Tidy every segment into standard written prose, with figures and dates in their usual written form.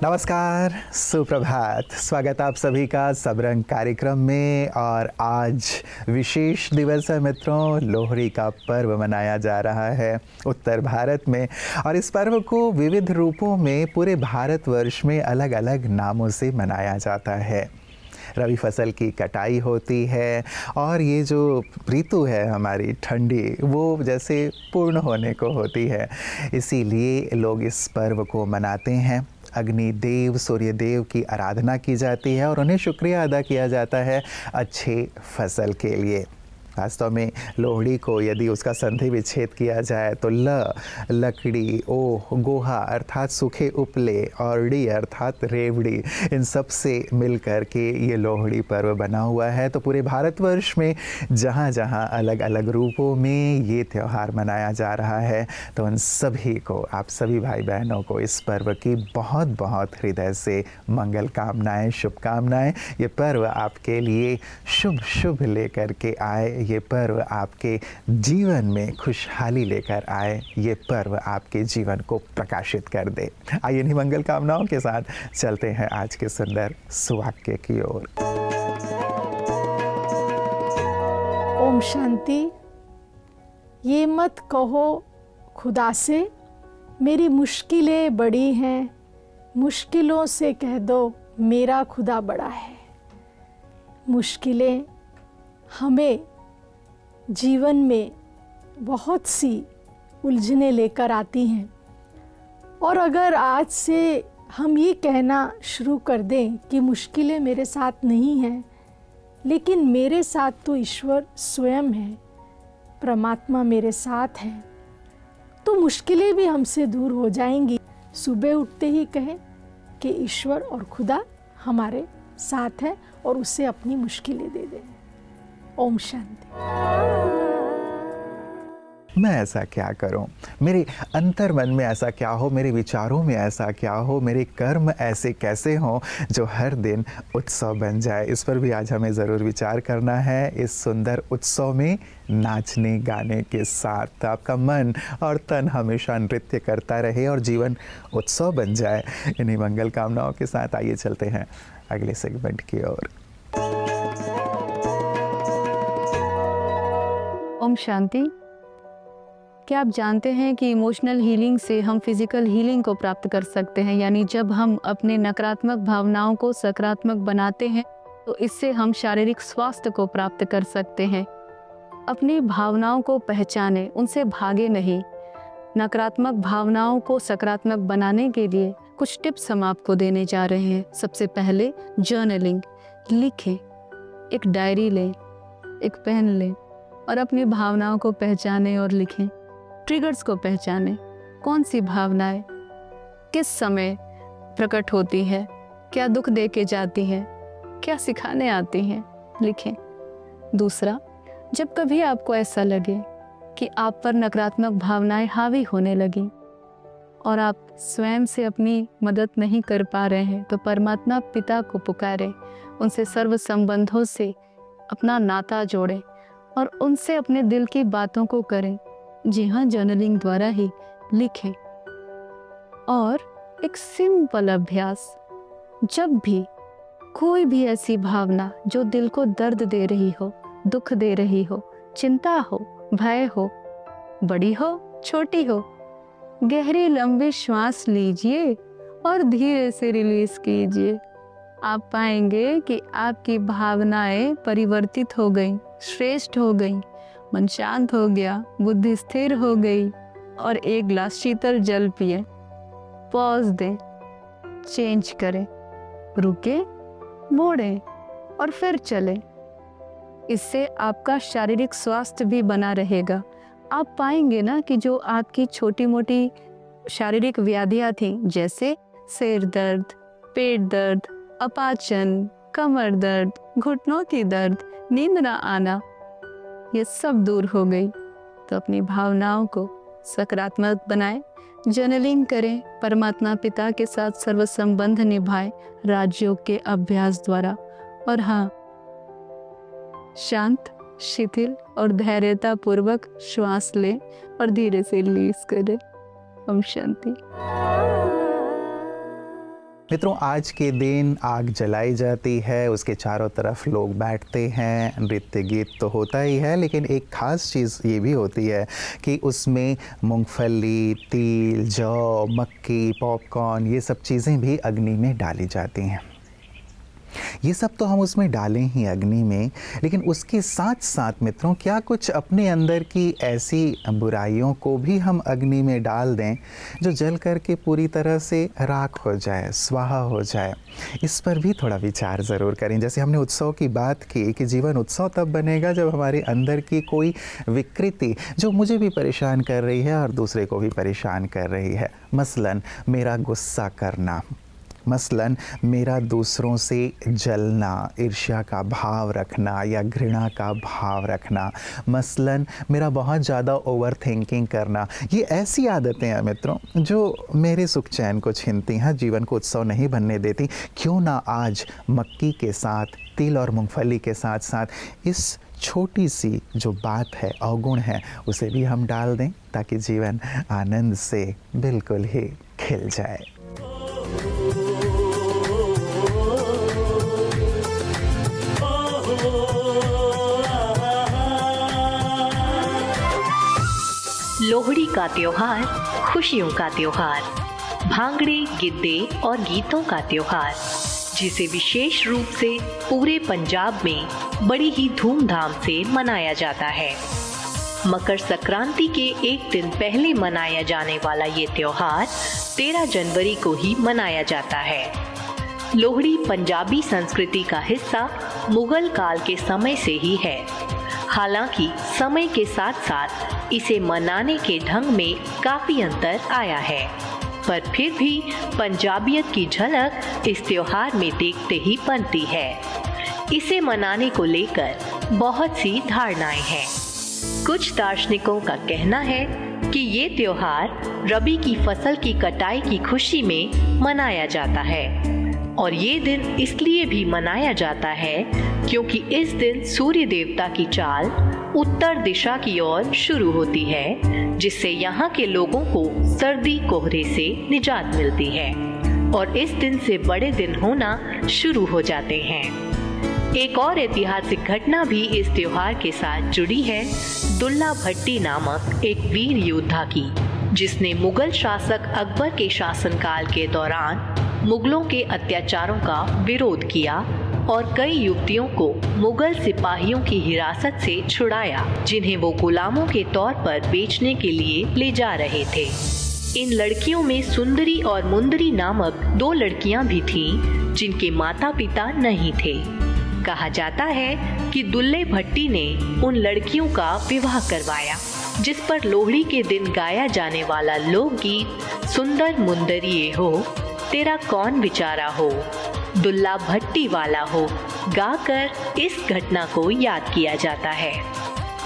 नमस्कार, सुप्रभात। स्वागत आप सभी का सबरंग कार्यक्रम में। और आज विशेष दिवस है मित्रों, लोहड़ी का पर्व मनाया जा रहा है उत्तर भारत में। और इस पर्व को विविध रूपों में पूरे भारतवर्ष में अलग अलग नामों से मनाया जाता है। रबी फसल की कटाई होती है और ये जो ऋतु है हमारी ठंडी, वो जैसे पूर्ण होने को होती है। इसीलिए लोग इस पर्व को मनाते हैं। अग्निदेव सूर्य देव की आराधना की जाती है और उन्हें शुक्रिया अदा किया जाता है अच्छे फसल के लिए। वास्तव में लोहड़ी को यदि उसका संधि विच्छेद किया जाए तो लकड़ी, ओह, गोहा अर्थात सूखे उपले और डी अर्थात रेवड़ी, इन सब से मिल कर के ये लोहड़ी पर्व बना हुआ है। तो पूरे भारतवर्ष में जहाँ जहाँ अलग अलग रूपों में ये त्यौहार मनाया जा रहा है, तो उन सभी को, आप सभी भाई बहनों को इस पर्व की बहुत बहुत हृदय से मंगल कामनाएँ, शुभकामनाएँ। ये पर्व आपके लिए शुभ शुभ लेकर के आए, ये पर्व आपके जीवन में खुशहाली लेकर आए, ये पर्व आपके जीवन को प्रकाशित कर दे। आइए इन्हीं मंगल कामनाओं के साथ चलते हैं आज के सुंदर सुवाक्य की ओर। ओम शांति। ये मत कहो खुदा से मेरी मुश्किलें बड़ी हैं, मुश्किलों से कह दो मेरा खुदा बड़ा है। मुश्किलें हमें जीवन में बहुत सी उलझने लेकर आती हैं, और अगर आज से हम ये कहना शुरू कर दें कि मुश्किलें मेरे साथ नहीं हैं, लेकिन मेरे साथ तो ईश्वर स्वयं है, परमात्मा मेरे साथ है, तो मुश्किलें भी हमसे दूर हो जाएंगी। सुबह उठते ही कहें कि ईश्वर और खुदा हमारे साथ है और उससे अपनी मुश्किलें दे दें। ओम शांति। मैं ऐसा क्या करूं, मेरे अंतर मन में ऐसा क्या हो, मेरे विचारों में ऐसा क्या हो, मेरे कर्म ऐसे कैसे हों जो हर दिन उत्सव बन जाए। इस पर भी आज हमें ज़रूर विचार करना है। इस सुंदर उत्सव में नाचने गाने के साथ आपका मन और तन हमेशा नृत्य करता रहे और जीवन उत्सव बन जाए। इन्हीं मंगल कामनाओं के साथ आइए चलते हैं अगले सेगमेंट की ओर। ओम शांति। क्या आप जानते हैं कि इमोशनल हीलिंग से हम फिजिकल हीलिंग को प्राप्त कर सकते हैं? यानी जब हम अपने नकारात्मक भावनाओं को सकारात्मक बनाते हैं तो इससे हम शारीरिक स्वास्थ्य को प्राप्त कर सकते हैं। अपनी भावनाओं को पहचानें, उनसे भागे नहीं। नकारात्मक भावनाओं को सकारात्मक बनाने के लिए कुछ टिप्स हम आपको देने जा रहे हैं। सबसे पहले जर्नलिंग, लिखें। एक डायरी लें, एक पेन लें और अपनी भावनाओं को पहचानें और लिखें। ट्रिगर्स को पहचानें, कौन सी भावनाएं किस समय प्रकट होती है, क्या दुख दे के जाती हैं, क्या सिखाने आती हैं, लिखें। दूसरा, जब कभी आपको ऐसा लगे कि आप पर नकारात्मक भावनाएं हावी होने लगी और आप स्वयं से अपनी मदद नहीं कर पा रहे हैं, तो परमात्मा पिता को पुकारें, उनसे सर्व संबंधों से अपना नाता जोड़ें और उनसे अपने दिल की बातों को करें। जी हाँ, जर्नलिंग द्वारा ही लिखें। और एक सिंपल अभ्यास, जब भी कोई भी ऐसी भावना जो दिल को दर्द दे रही हो, दुख दे रही हो, चिंता हो, भय हो, बड़ी हो छोटी हो, गहरी लंबी श्वास लीजिए और धीरे से रिलीज कीजिए। आप पाएंगे कि आपकी भावनाएं परिवर्तित हो गई, श्रेष्ठ हो गई, मन शांत हो गया, बुद्धि स्थिर हो गई। और एक गिलास शीतल जल पिए, पॉज दें, चेंज करें, रुके, मोड़ें और फिर चलें। इससे आपका शारीरिक स्वास्थ्य भी बना रहेगा। आप पाएंगे ना कि जो आपकी छोटी मोटी शारीरिक व्याधियां थीं, जैसे सिर दर्द, पेट दर्द, अपाचन, कमर दर्द, घुटनों की दर्द, नींद ना आना, ये सब दूर हो गई। तो अपनी भावनाओं को सकारात्मक बनाएं, जर्नलिंग करें, परमात्मा पिता के साथ सर्व संबंध निभाएं राजयोग के अभ्यास द्वारा। और हाँ, शांत, शिथिल और धैर्यता पूर्वक श्वास लें और धीरे से रिलीज करें। ओम शांति। मित्रों, आज के दिन आग जलाई जाती है, उसके चारों तरफ लोग बैठते हैं, नृत्य गीत तो होता ही है, लेकिन एक ख़ास चीज़ ये भी होती है कि उसमें मूंगफली, तिल, जौ, मक्की, पॉपकॉर्न ये सब चीज़ें भी अग्नि में डाली जाती हैं। ये सब तो हम उसमें डालें ही अग्नि में, लेकिन उसके साथ साथ मित्रों, क्या कुछ अपने अंदर की ऐसी बुराइयों को भी हम अग्नि में डाल दें जो जल करके पूरी तरह से राख हो जाए, स्वाहा हो जाए? इस पर भी थोड़ा विचार ज़रूर करें। जैसे हमने उत्सव की बात की कि जीवन उत्सव तब बनेगा जब हमारे अंदर की कोई विकृति जो मुझे भी परेशान कर रही है और दूसरे को भी परेशान कर रही है, मसलन मेरा गुस्सा करना, मसलन मेरा दूसरों से जलना, ईर्ष्या का भाव रखना या घृणा का भाव रखना, मसलन मेरा बहुत ज़्यादा ओवर थिंकिंग करना, ये ऐसी आदतें हैं मित्रों जो मेरे सुख चैन को छीनती हैं, जीवन को उत्सव नहीं बनने देती। क्यों ना आज मक्की के साथ, तिल और मूंगफली के साथ साथ इस छोटी सी जो बात है, अवगुण है, उसे भी हम डाल दें ताकि जीवन आनंद से बिल्कुल ही खिल जाए। लोहड़ी का त्योहार खुशियों का त्योहार, भांगड़े, गिद्दे और गीतों का त्योहार, जिसे विशेष रूप से पूरे पंजाब में बड़ी ही धूमधाम से मनाया जाता है। मकर संक्रांति के एक दिन पहले मनाया जाने वाला ये त्योहार 13 जनवरी को ही मनाया जाता है। लोहड़ी पंजाबी संस्कृति का हिस्सा मुगल काल के समय से ही है। हालांकि समय के साथ साथ इसे मनाने के ढंग में काफी अंतर आया है, पर फिर भी पंजाबियत की झलक इस त्योहार में देखते ही बनती है। इसे मनाने को लेकर बहुत सी धारणाएं हैं। कुछ दार्शनिकों का कहना है कि ये त्योहार रबी की फसल की कटाई की खुशी में मनाया जाता है, और ये दिन इसलिए भी मनाया जाता है क्योंकि इस दिन सूर्य देवता की चाल उत्तर दिशा की ओर शुरू होती है, जिससे यहाँ के लोगों को सर्दी कोहरे से निजात मिलती है और इस दिन से बड़े दिन होना शुरू हो जाते हैं। एक और ऐतिहासिक घटना भी इस त्योहार के साथ जुड़ी है, दुल्ला भट्टी नामक एक वीर योद्धा की, जिसने मुगल शासक अकबर के शासनकाल के दौरान मुगलों के अत्याचारों का विरोध किया और कई युवतियों को मुगल सिपाहियों की हिरासत से छुड़ाया, जिन्हें वो गुलामों के तौर पर बेचने के लिए ले जा रहे थे। इन लड़कियों में सुंदरी और मुंदरी नामक 2 लड़कियां भी थीं, जिनके माता पिता नहीं थे। कहा जाता है कि दुल्ले भट्टी ने उन लड़कियों का विवाह करवाया, जिस पर लोहड़ी के दिन गाया जाने वाला लोकगीत सुंदर मुंदरिये हो, तेरा कौन बेचारा हो, दुल्ला भट्टी वाला हो, गाकर इस घटना को याद किया जाता है।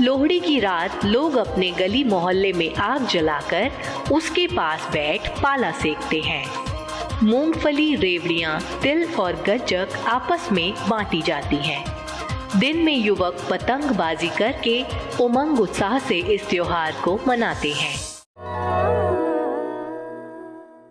लोहड़ी की रात लोग अपने गली मोहल्ले में आग जलाकर उसके पास बैठ पाला सेकते हैं। मूंगफली, रेवड़ियां, तिल और गज्जक आपस में बांटी जाती हैं। दिन में युवक पतंगबाजी करके उमंग उत्साह से इस त्योहार को मनाते हैं।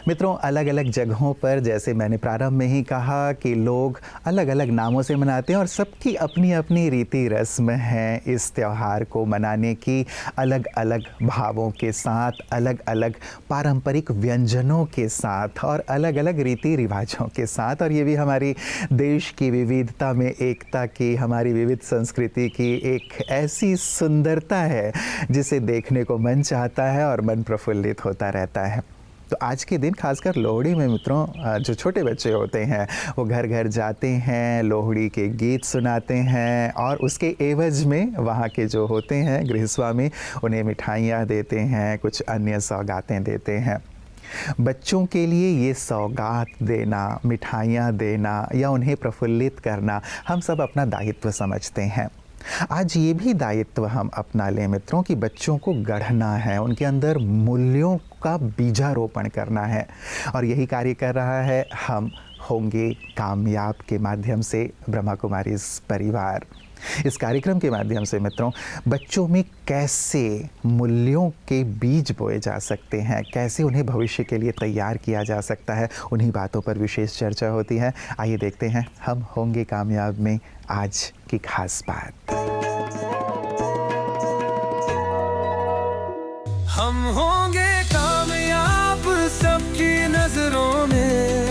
मित्रों, अलग अलग जगहों पर, जैसे मैंने प्रारंभ में ही कहा कि लोग अलग अलग नामों से मनाते हैं और सबकी अपनी अपनी रीति रस्म है इस त्यौहार को मनाने की, अलग अलग भावों के साथ, अलग अलग पारंपरिक व्यंजनों के साथ और अलग अलग रीति रिवाजों के साथ। और ये भी हमारी देश की विविधता में एकता की, हमारी विविध संस्कृति की एक ऐसी सुंदरता है जिसे देखने को मन चाहता है और मन प्रफुल्लित होता रहता है। तो आज के दिन खासकर लोहड़ी में मित्रों, जो छोटे बच्चे होते हैं वो घर घर जाते हैं, लोहड़ी के गीत सुनाते हैं और उसके एवज में वहाँ के जो होते हैं गृहस्वामी उन्हें मिठाइयाँ देते हैं, कुछ अन्य सौगातें देते हैं। बच्चों के लिए ये सौगात देना, मिठाइयाँ देना या उन्हें प्रफुल्लित करना हम सब अपना दायित्व समझते हैं। आज ये भी दायित्व हम अपना लें मित्रों कि बच्चों को गढ़ना है, उनके अंदर मूल्यों का बीजारोपण करना है, और यही कार्य कर रहा है हम होंगे कामयाब के माध्यम से ब्रह्मा कुमारीज़ परिवार। इस कार्यक्रम के माध्यम से मित्रों बच्चों में कैसे मूल्यों के बीज बोए जा सकते हैं, कैसे उन्हें भविष्य के लिए तैयार किया जा सकता है, उन्हीं बातों पर विशेष चर्चा होती है। आइए देखते हैं हम होंगे कामयाब में आज की खास बात। हम होंगे कामयाब सबकी नजरों में,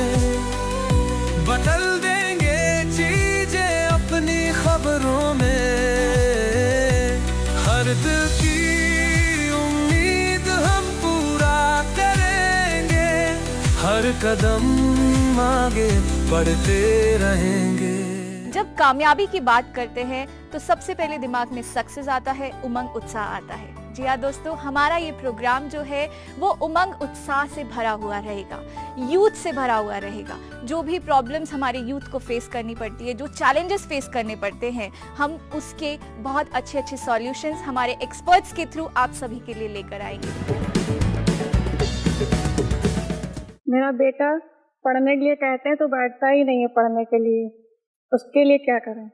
बदल देंगे चीजें अपनी खबरों में, हर दिल की उम्मीद हम पूरा करेंगे, हर कदम आगे बढ़ते रहेंगे। जब कामयाबी की बात करते हैं तो सबसे पहले दिमाग में सक्सेस आता है, उमंग उत्साह आता है। जी हाँ दोस्तों, हमारा ये प्रोग्राम जो है वो उमंग उत्साह से भरा हुआ रहेगा, यूथ से भरा हुआ रहेगा। जो भी प्रॉब्लम्स हमारे यूथ को फेस करनी पड़ती है, जो चैलेंजेस फेस करने पड़ते हैं, हम उसके बहुत अच्छे अच्छे सॉल्यूशंस हमारे एक्सपर्ट्स के थ्रू आप सभी के लिए लेकर आएंगे। मेरा बेटा पढ़ने के लिए कहते हैं तो बैठता ही नहीं है पढ़ने के लिए, उसके लिए क्या करें?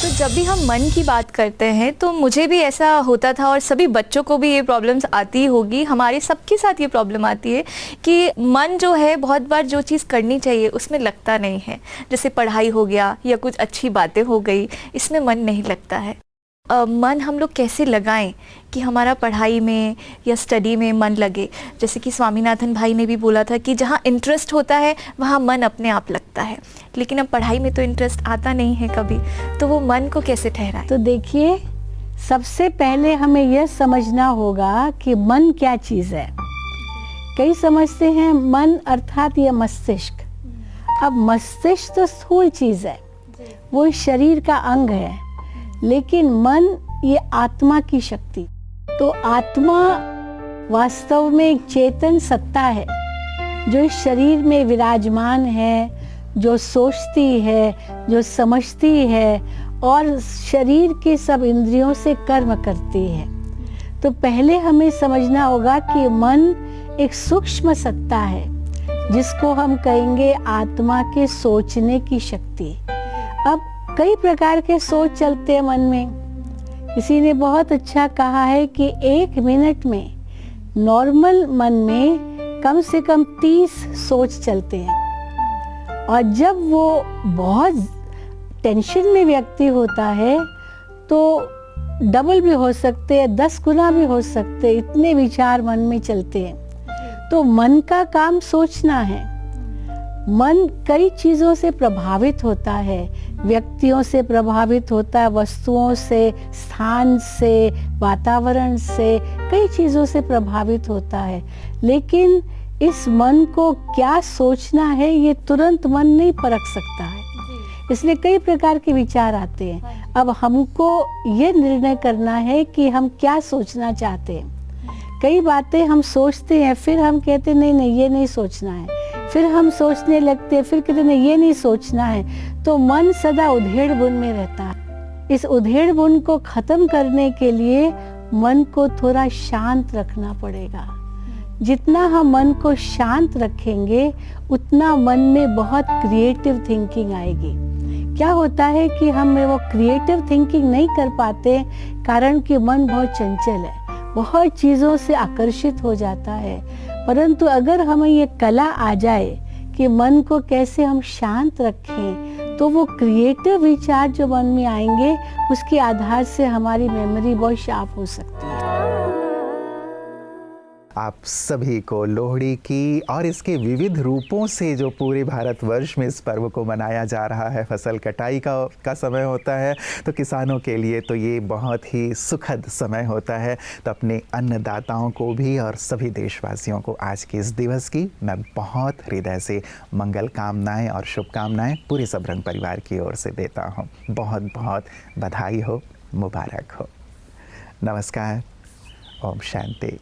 तो जब भी हम मन की बात करते हैं तो मुझे भी ऐसा होता था और सभी बच्चों को भी ये प्रॉब्लम्स आती होगी, हमारे सबके साथ ये प्रॉब्लम आती है कि मन जो है बहुत बार जो चीज़ करनी चाहिए उसमें लगता नहीं है। जैसे पढ़ाई हो गया या कुछ अच्छी बातें हो गई, इसमें मन नहीं लगता है। मन हम लोग कैसे लगाएं कि हमारा पढ़ाई में या स्टडी में मन लगे। जैसे कि स्वामीनाथन भाई ने भी बोला था कि जहाँ इंटरेस्ट होता है वहाँ मन अपने आप लगता है, लेकिन अब पढ़ाई में तो इंटरेस्ट आता नहीं है कभी, तो वो मन को कैसे ठहराएं? तो देखिए, सबसे पहले हमें यह समझना होगा कि मन क्या चीज़ है। कई समझते हैं मन अर्थात यह मस्तिष्क। अब मस्तिष्क तो स्थूल चीज़ है, वो शरीर का अंग है, लेकिन मन ये आत्मा की शक्ति। तो आत्मा वास्तव में एक चेतन सत्ता है जो इस शरीर में विराजमान है, जो सोचती है, जो समझती है और शरीर के सब इंद्रियों से कर्म करती है। तो पहले हमें समझना होगा कि मन एक सूक्ष्म सत्ता है जिसको हम कहेंगे आत्मा के सोचने की शक्ति। अब कई प्रकार के सोच चलते हैं मन में। किसी ने बहुत अच्छा कहा है कि 1 मिनट में नॉर्मल मन में कम से कम 30 सोच चलते हैं, और जब वो बहुत टेंशन में व्यक्ति होता है तो डबल भी हो सकते हैं, 10 गुना भी हो सकते हैं, इतने विचार मन में चलते हैं। तो मन का काम सोचना है। मन कई चीज़ों से प्रभावित होता है, व्यक्तियों से प्रभावित होता है, वस्तुओं से, स्थान से, वातावरण से, कई चीज़ों से प्रभावित होता है। लेकिन इस मन को क्या सोचना है ये तुरंत मन नहीं परख सकता है, इसलिए कई प्रकार के विचार आते हैं। अब हमको ये निर्णय करना है कि हम क्या सोचना चाहते हैं। कई बातें हम सोचते हैं, फिर हम कहते नहीं नहीं ये नहीं सोचना है, फिर हम सोचने लगते हैं, फिर कहते नहीं ये नहीं सोचना है। तो मन सदा उधेड़ बुन में रहता है। इस उधेड़ बुन को खत्म करने के लिए मन को थोड़ा शांत रखना पड़ेगा। जितना हम मन को शांत रखेंगे उतना मन में बहुत क्रिएटिव थिंकिंग आएगी। क्या होता है कि हम वो क्रिएटिव थिंकिंग नहीं कर पाते, कारण कि मन बहुत चंचल है, बहुत चीज़ों से आकर्षित हो जाता है। परंतु अगर हमें ये कला आ जाए कि मन को कैसे हम शांत रखें, तो वो क्रिएटिव विचार जो मन में आएंगे उसके आधार से हमारी मेमोरी बहुत शार्प हो सकती है। आप सभी को लोहड़ी की और इसके विविध रूपों से जो पूरे भारतवर्ष में इस पर्व को मनाया जा रहा है, फसल कटाई का समय होता है, तो किसानों के लिए तो ये बहुत ही सुखद समय होता है। तो अपने अन्नदाताओं को भी और सभी देशवासियों को आज के इस दिवस की मैं बहुत हृदय से मंगल कामनाएं और शुभकामनाएं पूरे सबरंग परिवार की ओर से देता हूँ। बहुत बहुत बधाई हो, मुबारक हो। नमस्कार, ओम शांति।